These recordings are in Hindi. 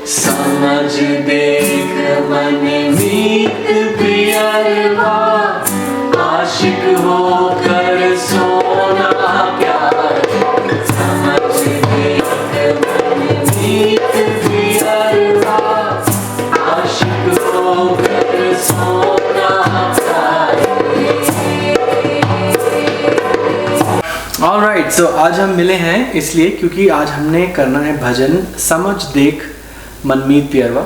समझ देख मन मीत पियरवा, आशिक होकर सोना प्यार। समझ देख मन मीत पियरवा, आशिक होकर सोना प्यार। ऑलराइट, सो आज हम मिले हैं इसलिए क्योंकि आज हमने करना है भजन समझ देख मनमीत पियरवा।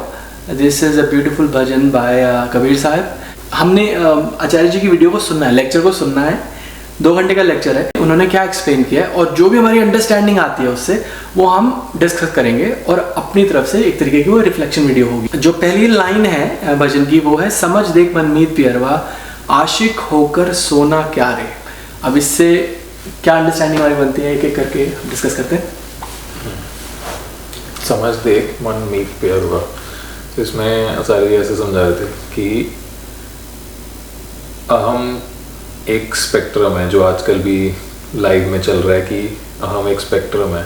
This is a beautiful bhajan by Kabir Sahab. हमने आचार्य जी की वीडियो को सुनना है, लेक्चर को सुनना है। 2 घंटे का लेक्चर है, उन्होंने क्या एक्सप्लेन किया है और जो भी हमारी अंडरस्टैंडिंग आती है उससे वो हम डिस्कस करेंगे और अपनी तरफ से एक तरीके की वो रिफ्लेक्शन वीडियो होगी। जो पहली लाइन है भजन की वो है समझ देख मनमीत पियरवा, आशिक होकर सोना क्या रे। अब इससे क्या अंडरस्टैंडिंग हमारी बनती है एक एक करके डिस्कस करते हैं। समझ देख मन मीत पियरवा, इसमें आचार्य जी ऐसे समझा रहे थे कि अहम एक स्पेक्ट्रम है जो आजकल भी लाइव में चल रहा है कि अहम एक स्पेक्ट्रम है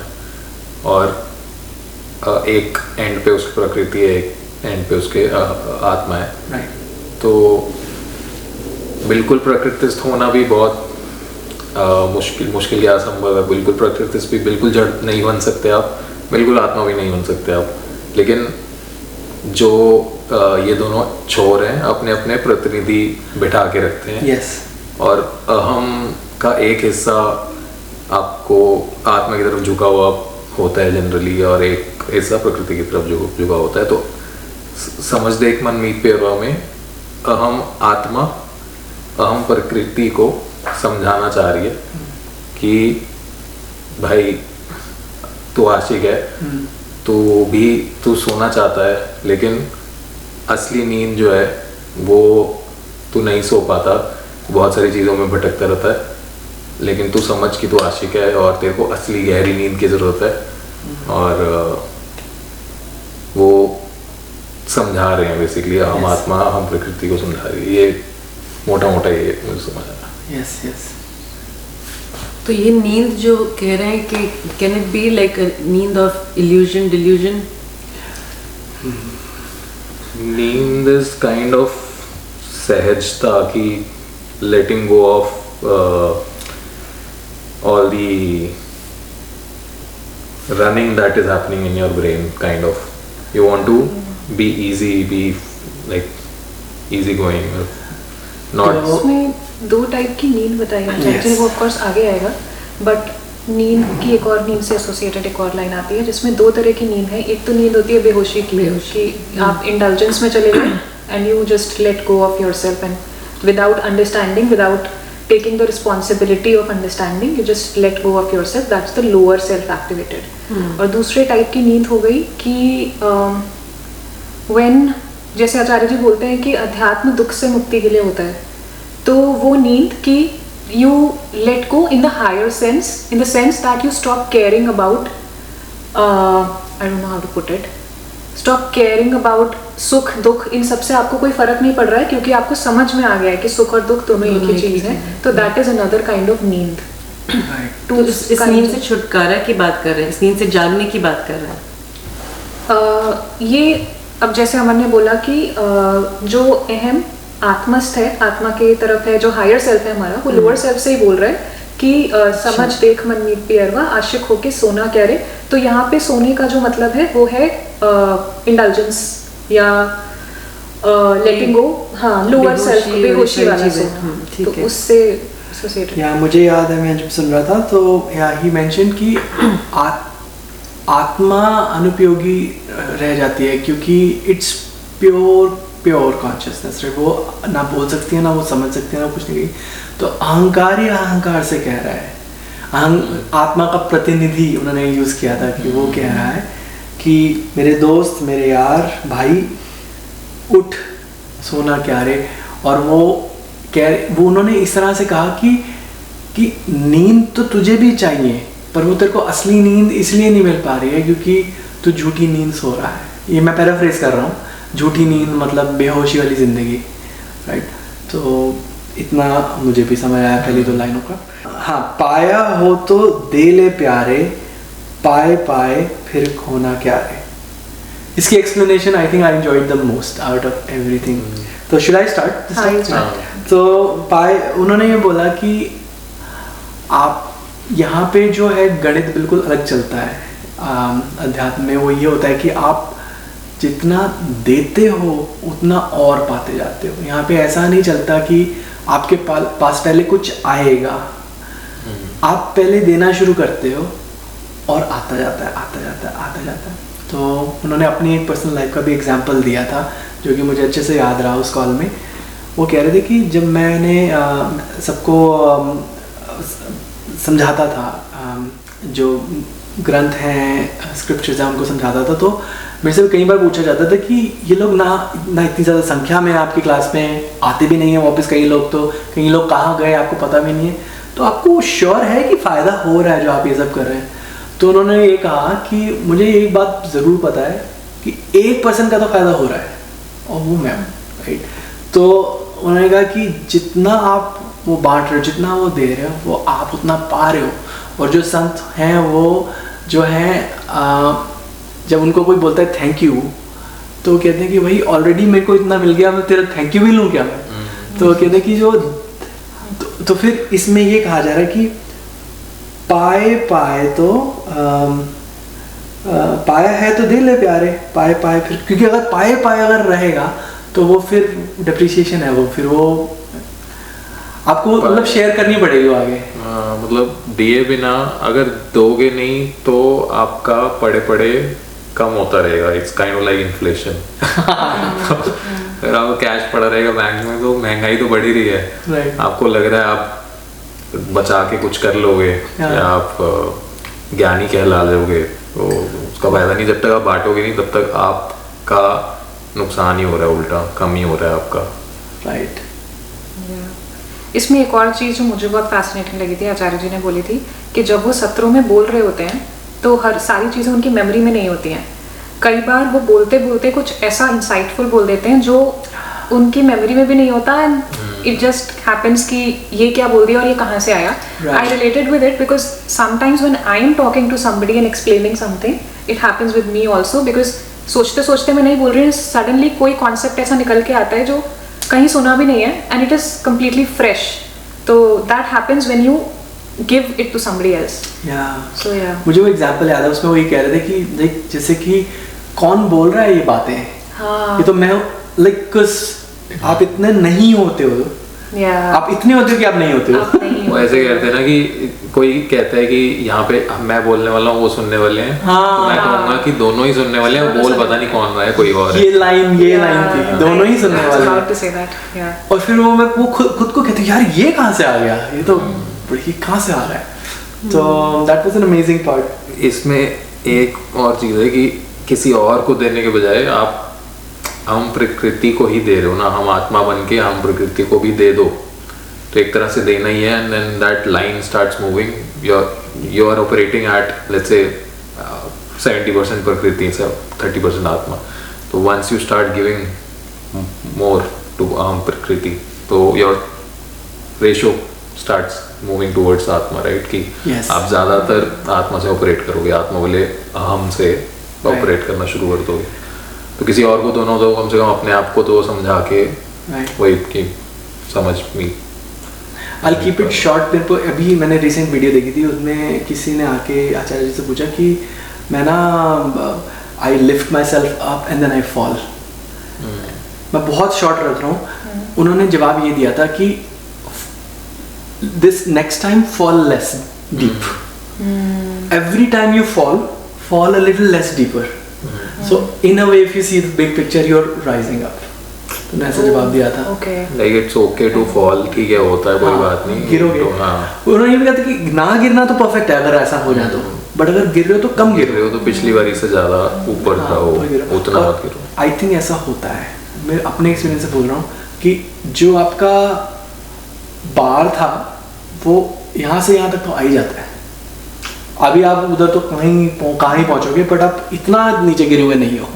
और एक एंड पे उसकी प्रकृति है, एक एंड पे उसके आत्मा है। राइट। तो बिल्कुल प्रकृतिस्थ होना भी बहुत मुश्किल या असंभव है। बिल्कुल प्रकृतिस्थ भी बिल्कुल जड़ नहीं बन सकते आप, बिल्कुल आत्मा भी नहीं बन सकते आप। लेकिन जो ये दोनों छोर हैं अपने अपने प्रतिनिधि बिठा के रखते हैं। यस। और अहम का एक हिस्सा आपको आत्मा की तरफ झुका हुआ होता है जनरली, और एक हिस्सा प्रकृति की तरफ झुका होता है। तो समझ देख मन मीत पियरवा में अहम आत्मा अहम प्रकृति को समझाना चाह रही है कि भाई तू आशिक है, तू सोना चाहता है, लेकिन असली नींद जो है वो तू नहीं सो पाता, बहुत सारी चीज़ों में भटकता रहता है। लेकिन तू समझ कि तू आशिक है और तेरे को असली गहरी नींद की ज़रूरत है। और वो समझा रहे हैं बेसिकली हम आत्मा हम प्रकृति को समझा रही है। ये मोटा मोटा ये मुझे समझ आया। Yes yes. तो ये नींद जो कह रहे हैं कि can it be like neend of illusion delusion? Neend is kind of सहजता की letting go of all the running that is happening in your brain, kind of. You want to be easy, be like easy going, not. उसमें 2 टाइप की नींद बताई है। एक्चुअली वो ऑफ कोर्स आगे आएगा, बट नींद की एक और नींद से एसोसिएटेड एक और लाइन आती है जिसमें 2 तरह की नींद है। एक तो नींद होती है बेहोशी की, कि आप इंडल्जेंस में चले गए and you just let go of yourself and without understanding, without taking the responsibility of understanding, you just let go of yourself. That's the lower self activated. और दूसरे टाइप की नींद हो गई कि when, जैसे आचार्य जी बोलते हैं कि अध्यात्म दुख से मुक्ति के लिए होता है, तो वो नींद कि you let go in the higher sense, in the sense that you stop caring about I don't know how to put it, stop caring about सुख दुख, इन सब से आपको कोई फर्क नहीं पड़ रहा है क्योंकि आपको समझ में आ गया है कि सुख और दुख दोनों एक ही चीज है। तो that is another kind of नींद। तो इस नींद से छुटकारा की बात कर रहे हैं, इस नींद से जागने की बात कर रहे हैं। ये अब जैसे अमन ने बोला कि जो अहम आत्मस्थ है, आत्मा के तरफ है, जो हायर सेल्फ है हमारा, वो लोअर सेल्फ से ही बोल रहा है कि समझ देख मन मीत पियरवा, आशिक होके सोना क्या रे। तो यहाँ पे सोने का जो मतलब है वो है इंडल्जेंस या लेटिंग गो, हाँ, लोअर सेल्फ, बेहोशी वाला सोना। तो उससे एसोसिएटेड। या मुझे याद है, मैं जब सुन रहा था तो ही मेंशन कि आत्मा अनुपयोगी रह जाती है क्योंकि इट्स प्योर कॉन्शियसनेस, राइट। वो ना बोल सकती है, ना वो समझ सकती है, ना कुछ नहीं। तो अहंकार ही अहंकार से कह रहा है। आत्मा का प्रतिनिधि उन्होंने यूज़ किया था कि वो कह रहा है कि मेरे दोस्त, मेरे यार, भाई, उठ, सोना क्या रे। और वो उन्होंने इस तरह से कहा कि नींद तो तुझे भी चाहिए, पर वो तेरे को असली नींद इसलिए नहीं मिल पा रही है क्योंकि तू झूठी नींद सो रहा है। ये मैं पैराफ्रेज कर रहा हूँ। झूठी नींद मतलब बेहोशी वाली ज़िंदगी, राइट। तो इतना मुझे भी समझ आया पहली 2 लाइनों का। हाँ, पाया हो तो दे ले प्यारे, पाए पाए फिर खोना क्या रे। इसकी explanation I think I enjoyed the most out of everything. तो शुड आई स्टार्ट? हाँ, you start. तो उन्होंने ये बोला कि आप यहाँ पे जो है गणित बिल्कुल अलग चलता है अध्यात्म में. वो ये होता है कि आप जितना देते हो उतना और पाते जाते हो. यहाँ पे ऐसा नहीं चलता कि आपके पास पहले कुछ आएगा. आप पहले देना शुरू करते हो और आता जाता है, आता जाता है, आता जाता है. तो उन्होंने अपनी एक पर्सनल लाइफ का भी एग्जांपल दिया था जो कि मुझे अच्छे से याद रहा उस कॉल में. वो कह रहे थे कि जब मैंने सबको समझाता था, जो ग्रंथ हैं, स्क्रिप्चर्स हैं, उनको समझाता था, तो मेरे से कई बार पूछा जाता था कि ये लोग ना इतनी ज़्यादा संख्या में आपकी क्लास में आते भी नहीं हैं वापस. कई लोग कहाँ गए आपको पता भी नहीं है. तो आपको श्योर है कि फ़ायदा हो रहा है जो आप ये सब कर रहे हैं? तो उन्होंने ये कहा कि मुझे एक बात ज़रूर पता है कि 1% का तो फ़ायदा हो रहा है और वो मैं, राइट. तो उन्होंने कहा कि जितना आप वो बांट रहे हो, जितना वो दे रहे हो, वो आप उतना पा रहे हो. और जो संत हैं वो जो हैं जब उनको कोई बोलता है थैंक यू तो वो कहते हैं कि भाई ऑलरेडी मेरे को इतना मिल गया, मैं तेरा थैंक यू भी लूँ क्या मैं? तो वो कहते हैं कि जो तो फिर इसमें ये कहा जा रहा है कि पाए तो पाया है तो दे ले प्यारे. पाए फिर, क्योंकि अगर पाए अगर रहेगा तो वो फिर डिप्रिसिएशन है, वो फिर वो आपको मतलब शेयर करनी पड़ेगी वो आगे. मतलब दिए बिना अगर दोगे नहीं तो आपका पड़े कम होता रहेगा. It's kind of like inflation. अगर आपको कैश पड़ा रहेगा बैंक में तो महंगाई तो बढ़ ही रही है. right. आपको लग रहा है आप बचा के कुछ कर लोगे या आप ज्ञानी कहला लोगे, तो उसका फायदा नहीं. जब तक आप बांटोगे नहीं तब तक आपका नुकसान ही हो रहा है, उल्टा कम ही हो रहा है आपका. राइट. इसमें एक और चीज़ जो मुझे बहुत फैसिनेटिंग लगी थी, आचार्य जी ने बोली थी कि जब वो सत्रों में बोल रहे होते हैं तो हर सारी चीज़ें उनकी मेमोरी में नहीं होती हैं. कई बार वो बोलते बोलते कुछ ऐसा इंसाइटफुल बोल देते हैं जो उनकी मेमोरी में भी नहीं होता. एंड इट जस्ट हैपेंस कि ये क्या बोल दिया और ये कहाँ से आया. I related with it because sometimes when I am talking to somebody and explaining something, it happens with me also. Because सोचते सोचते मैं नहीं बोल रही हूँ, सडनली कोई कॉन्सेप्ट ऐसा निकल के आता है जो कहीं सुना भी नहीं है and it is completely fresh. तो that happens when you give it to somebody else. So या मुझे वो एग्जांपल याद है, उसमें वो ये कह रहे थे कि लाइक जैसे कि कौन बोल रहा है ये बातें. हाँ. ये तो मैं लाइक आप इतने नहीं होते हो. आप इतने होते हो कि आप नहीं होते हो. वो ऐसे कहते हैं ना कि कोई कहता है कि यहाँ पे मैं बोलने वाला हूँ, वो सुनने वाले हैं. हाँ. तो मैं कहूँगा कि दोनों ही सुनने वाले हैं, बोल पता नहीं कौन रहा है, कोई और है. ये लाइन थी, दोनों ही सुनने वाले हैं. और फिर वो खुद को कहते यार ये कहाँ से आ गया, ये तो ये कहाँ से आ रहा है. तो that was an amazing part. इसमें एक और चीज़ है कि किसी और को देने के बजाय आप हम प्रकृति को ही दे रहे हो ना. हम आत्मा बन के हम प्रकृति को भी दे दो, तो एक तरह से देना ही है. And then that line starts moving. You are operating at let's say 70% prakriti से 30% आत्मा. तो once you start giving more to prakriti तो your ratio starts moving towards atma, right. कि आप ज़्यादातर आत्मा से ऑपरेट करोगे, आत्मा बोले अहम से ऑपरेट करना शुरू कर दोगे. तो किसी और को दोनों दो, कम से कम अपने आप को तो समझा के वही की समझ मी. I'll keep it short. मेरे को अभी मैंने रिसेंट वीडियो देखी थी, उसमें किसी ने आके आचार्य जी से पूछा कि मैं ना I lift myself up and then I fall. मैं बहुत शॉर्ट रख रहा हूँ. उन्होंने जवाब ये दिया था कि this next time fall less deep. Every time you fall a little less deeper. So in a way if you see the big picture you're rising up. तो मैंने ऐसा जवाब दिया था. Like it's okay to fall. ठीक है, होता है, कोई बात नहीं. गिरोगे. उन्होंने ये भी कहा था कि ना गिरना तो परफेक्ट है अगर ऐसा हो जाए तो, बट अगर गिर रहे हो तो कम गिर रहे हो, तो पिछली बारी से ज्यादा ऊपर रहो, उतना मत गिरो. आई थिंक ऐसा होता है. मैं अपने एक्सपीरियंस से बोल रहा हूँ कि जो आपका बार था वो यहाँ से यहाँ तक तो आ ही जाता है. अभी आप उधर तो कहाँ ही पहुँचोगे, बट आप इतना नीचे गिरे हुए नहीं हो.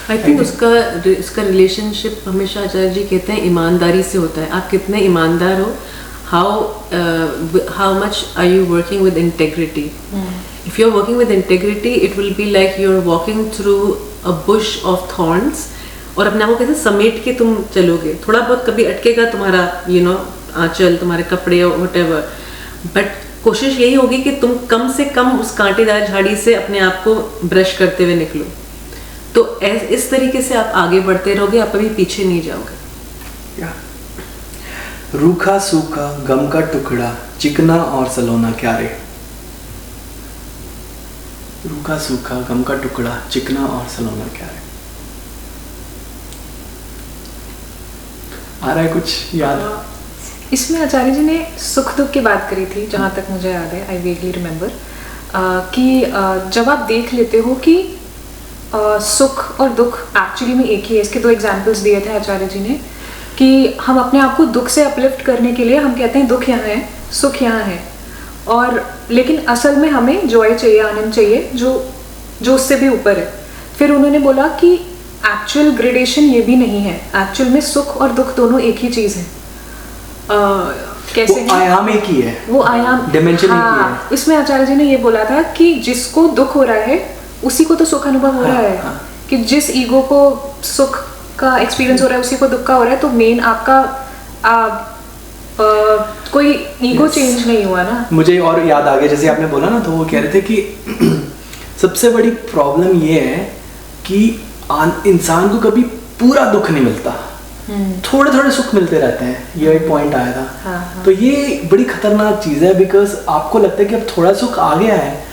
आई थिंक उसका रिलेशनशिप हमेशा आचार्य जी कहते हैं ईमानदारी से होता है. आप कितने ईमानदार हो, how much are you working with integrity. If you're working with integrity, it will be like you're walking through a bush of thorns और अपने आप को कैसे समेट के तुम चलोगे। थोड़ा बहुत कभी अटकेगा तुम्हारा आंचल, तुम्हारे कपड़े और व्हाटएवर, बट कोशिश यही होगी कि तुम कम से कम उस कांटेदार झाड़ी से अपने आप को ब्रश करते हुए निकलो। तो इस तरीके से आप आगे बढ़ते रहोगे, आप कभी पीछे नहीं जाओगे। रूखा सूखा गम का टुकड़ा, चिकना और सलोना क्या रे। रूखा सूखा गम का टुकड़ा, चिकना और सलोना क्या रे। आ रहा है कुछ याद? इसमें आचार्य जी ने सुख दुख की बात करी थी, जहाँ तक मुझे याद है, आई वेगली रिमेम्बर, कि जब आप देख लेते हो कि सुख और दुख एक्चुअली में एक ही है। इसके 2 एग्जाम्पल्स दिए थे आचार्य जी ने कि हम अपने आप को दुख से अपलिफ्ट करने के लिए हम कहते हैं दुख यहाँ है, सुख यहाँ है, और लेकिन असल में हमें जॉय चाहिए, आनंद चाहिए जो उससे भी ऊपर है। फिर उन्होंने बोला कि एक्चुअल ग्रेडेशन ये भी नहीं है, एक्चुअल में सुख और दुख दोनों एक ही चीज़ है। कैसे वो आयाम एक ही है, वो आयाम डिमेंशन एक ही है। इसमें आचार्य जी ने ये बोला था कि जिसको दुख हो रहा है उसी को तो सुख अनुभव हो रहा है। कि जिस ईगो को सुख का एक्सपीरियंस हो रहा है उसी को दुख का हो रहा है। तो मेन आपका कोई ईगो चेंज नहीं हुआ ना। मुझे और याद आ गया, जैसे आपने बोला ना, तो वो कह रहे थे कि सबसे बड़ी प्रॉब्लम ये है कि इंसान को कभी पूरा दुख नहीं मिलता, थोड़े थोड़े सुख मिलते रहते हैं। ये एक पॉइंट आया था। हाँ। तो ये बड़ी खतरनाक चीज़ है, बिकॉज आपको लगता है कि अब थोड़ा सुख आ गया है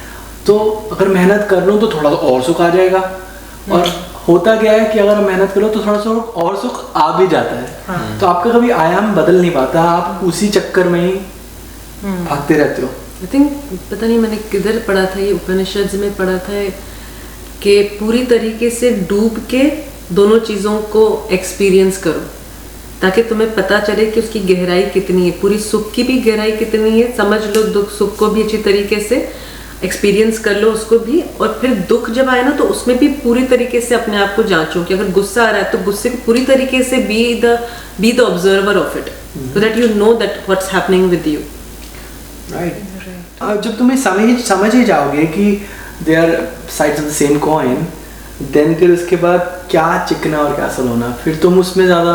तो अगर मेहनत कर लूँ तो थोड़ा और सुख आ जाएगा, और होता क्या है कि अगर मेहनत करो तो थोड़ा सा और सुख आ भी जाता है। हाँ। तो आपका कभी आयाम बदल नहीं पाता, आप उसी चक्कर में ही भागते रहते हो। आई थिंक पता नहीं मैंने किधर पढ़ा था, ये उपनिषद में पढ़ा था कि पूरी तरीके से डूब के दोनों चीज़ों को एक्सपीरियंस करो ताकि तुम्हें पता चले कि उसकी गहराई कितनी है, पूरी सुख की भी गहराई कितनी है, समझ लो दुख सुख को भी अच्छी तरीके से एक्सपीरियंस कर लो उसको भी, और फिर दुख जब आए ना तो उसमें भी पूरी तरीके से अपने आप को जांचो कि अगर गुस्सा आ रहा है तो गुस्से को पूरी तरीके से be the observer of it, so that you know that what's happening with you. Right. जब तुम्हें समझ ही जाओगे कि they are sides of the same coin, then फिर उसके बाद क्या चिकना और क्या सलोना, फिर तुम उसमें ज़्यादा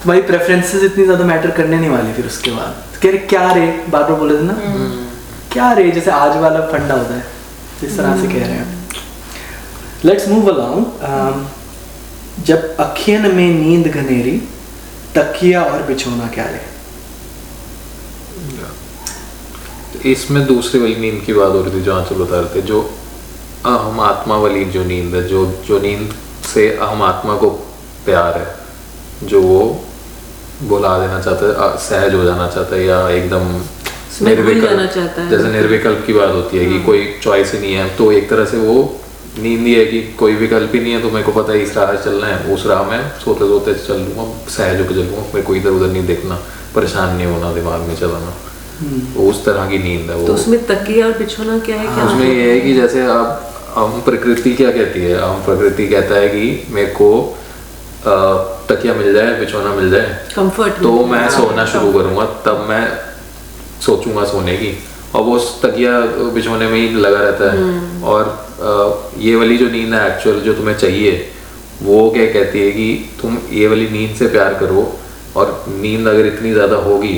तुम्हारी प्रेफरेंसेस इतनी ज़्यादा मैटर करने नहीं वाली। फिर उसके बाद कह रहे क्या रे, बार बार बोले थे ना, क्या रे, जैसे आज वाला फंडा होता है, इस तरह से कह रहे हैं। Let's move along. जब अखियन में नींद घनेरी, तकिया और बिछोना क्या रे। इसमें दूसरी वाली नींद की बात हो रही थी जो आंचल बता रहे थे, जो अहम आत्मा वाली जो नींद है, जो नींद से अहम आत्मा को प्यार है, जो वो बुला देना चाहता है, सहज हो जाना चाहता है, या एकदम निर्विकल्प, जैसे निर्विकल्प की बात होती है कि कोई चॉइस ही नहीं है, तो एक तरह से वो नींद ही है कि कोई विकल्प ही नहीं है, तो मेरे को पता है इस राह चलना है, उस राह में सोते सोते चल लूँगा, सहज होकर चलूँगा, मेरे को इधर उधर नहीं देखना, परेशान नहीं होना, दिमाग में चलाना, तो उस तरह की नींद है वो। तो उसमें तकिया और बिछोना क्या है? उसमें ये है कि जैसे आप हम प्रकृति क्या कहती है, हम प्रकृति कहता है कि मेरे को तकिया मिल जाए, बिछोना मिल जाए, कंफर्ट, तो मैं सोना शुरू करूँगा, तब मैं सोचूंगा सोने की, और वो तकिया बिछोने में ही लगा रहता है। और ये वाली जो नींद है एक्चुअल जो तुम्हें चाहिए, वो क्या कहती है कि तुम ये वाली नींद से प्यार करो, और नींद अगर इतनी ज़्यादा होगी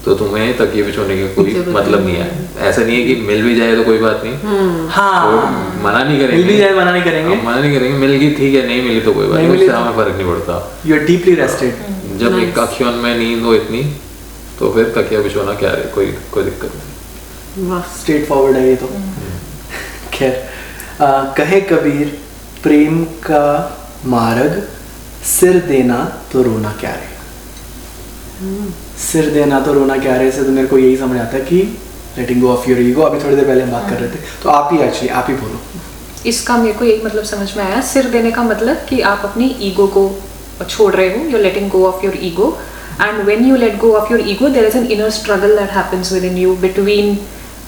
तो तुम्हें तकिए बिछोने का कोई मतलब नहीं है। ऐसा नहीं है कि मिल भी जाए तो कोई बात नहीं, हाँ, मना नहीं करेंगे, मिल भी जाए मना नहीं करेंगे, मिल गई ठीक है, नहीं मिली तो कोई बात नहीं, उससे हमें फर्क नहीं पड़ता। You are deeply rested. जब एक अखियों में नींद हो इतनी, तो फिर तकिया बिछोना क्या है, कोई दिक्कत नहीं, स्ट्रेट फॉरवर्ड है ये तो। खैर, कहे कबीर प्रेम का मार्ग, सिर देना तो रोना क्या रे। सिर देना तो रोना क्या रे से तो मेरे को यही समझ आता है कि लेटिंग गो ऑफ योर ईगो। अभी थोड़ी देर पहले हम बात कर रहे थे, तो आप ही बोलो। इसका मेरे को यही मतलब समझ में आया, सिर देने का मतलब कि आप अपनी ईगो को छोड़ रहे हो, you are letting go of your ego, and when you let go of your ego there is an inner struggle that happens within you between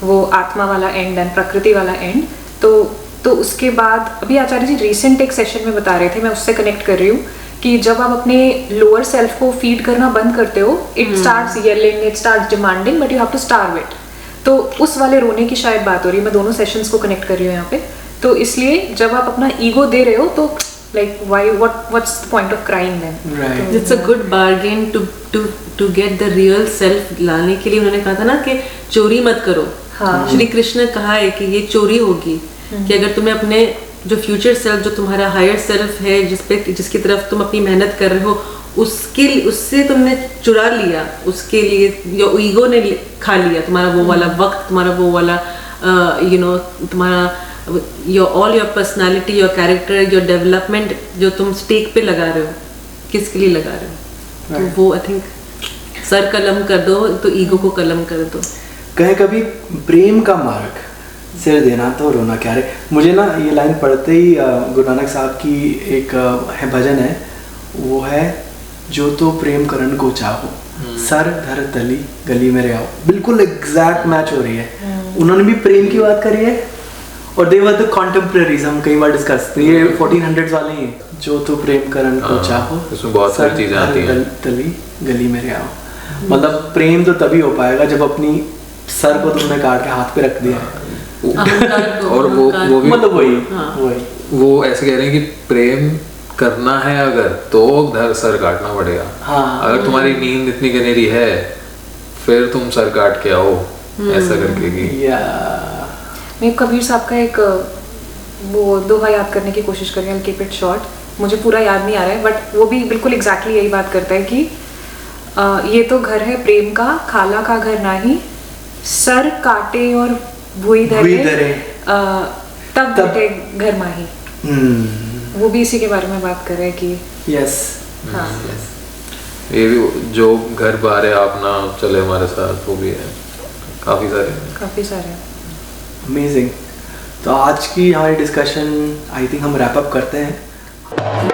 वो आत्मा वाला एंड एंड प्रकृति वाला एंड। तो उसके बाद अभी आचार्य जी रिसेंट एक सेशन में बता रहे थे, मैं उससे कनेक्ट कर रही हूँ कि जब आप अपने लोअर सेल्फ को फीड करना बंद करते हो, it starts yelling, it starts demanding, but you have to starve it. तो उस वाले रोने की शायद बात हो रही है, मैं दोनों सेशंस को कनेक्ट कर रही हूँ यहाँ पे। तो इसलिए जब आप अपना ईगो दे रहे हो तो like why what's the point of crying then. Right. It's a good bargain to get the real self लाने के लिए। उन्होंने कहा था ना कि चोरी मत करो। हाँ। श्री कृष्ण ने कहा है कि ये चोरी होगी कि अगर तुम्हें अपने जो फ्यूचर सेल्फ, जो तुम्हारा हायर सेल्फ है, जिसकी तरफ तुम अपनी मेहनत कर रहे हो, उससे तुमने चुरा लिया, उसके लिए जो ईगो ने खा लिया तुम्हारा वो वाला वक्त, तुम्हारा वो वाला तुम्हारा all your personality, your character, your development जो तुम स्टेक पे लगा रहे हो, किसके लिए लगा रहे हो। तो वो आई थिंक सर कलम कर दो तो ईगो को कलम कर दो। कहे कभी प्रेम का मार्ग सिर देना तो रोना क्या रे। मुझे ना ये लाइन पढ़ते ही गुरु नानक साहब की एक है भजन है, वो है जो तो प्रेम करन को चाहो सर धर तली गली में आओ। बिल्कुल एग्जैक्ट मैच हो रही है। उन्होंने भी प्रेम की बात करी है और दे वर द कॉन्टेम्पररीज, हम कई बार डिस्कस, ये 1400s वाले ही, जो तो प्रेम करन को चाहो इसमें बहुत सारी चीजें आती हैं, तली गली में आओ। मतलब प्रेम तो तभी हो पाएगा जब अपनी सर को तुमने काट के हाथ पे रख दिया है। और वो भी मतलब वही हाँ। वही वो ऐसे कह रहे हैं कि प्रेम करना है अगर तो सर काटना पड़ेगा। हाँ। अगर तुम्हारी नींद इतनी गहरी है फिर तुम सर काट के आओ, ऐसा करके कि या मैं कबीर साहब का एक वो दोहा याद करने की कोशिश कर रही हूँ, कीप इट शॉर्ट, मुझे पूरा याद नहीं आ रहा है, बट वो भी बिल्कुल एग्जैक्टली यही बात करता है कि ये तो घर है प्रेम का, खाला का घर नहीं, सर काटे और भुई धरे तब बेटे घर माही। वो भी इसी के बारे में बात कर रहे हैं कि यस हाँ ये भी जो घर बार है आप ना चले हमारे साथ, वो भी है, काफी सारे अमेजिंग। तो आज की हमारी डिस्कशन आई थिंक हम रैप अप करते हैं।